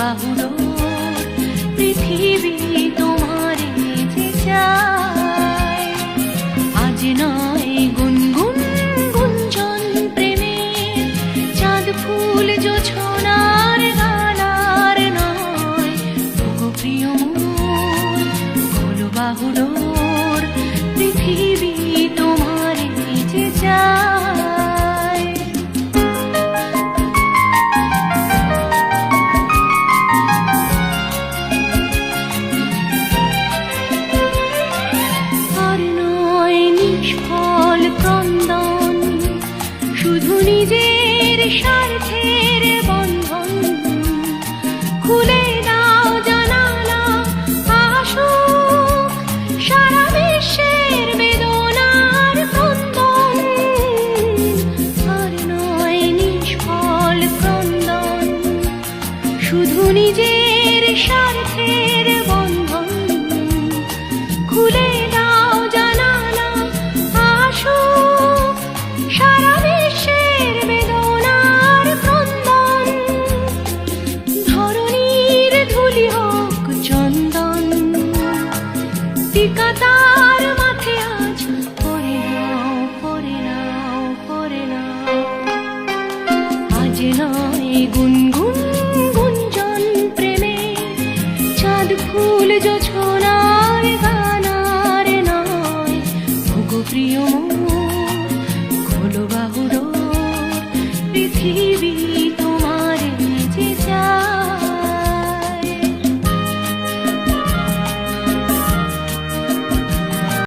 বাহুর পৃথিবী তোমারে যে চায়। আজ নয় গুনগুন গুঞ্জন প্রেমের, চাঁদ ফুল জোছনার গানার নয়। ওগো প্রিয় মন, খোলো বাহুর পৃথিবী তোমারে যে চায়। আর নয় নিষ্ফল ক্রন্দন, শুধু নিজের স্বার্থের বন্ধন। খুলে দাও জানালা, আসুক সারা বিশ্বের বেদনার ক্রন্দন। আর নয় নিষ্ফল ক্রন্দন, শুধু নিজের স্বার্থের বন্ধন। খুলে দাও জানালা, আসুক সারা বিশ্বের বেদনার ক্রন্দন। ধরণীর ধুলি হোক চন্দন, টিকা তার মাথে আজ পরে নাও, পরে নাও, পরে নাও। আজ নয় গুনগুন গুঞ্জন প্রেমে, চাঁদ ফুল জোছনার গানার নয়। ওগো প্রিয় মন, খোলো বাহু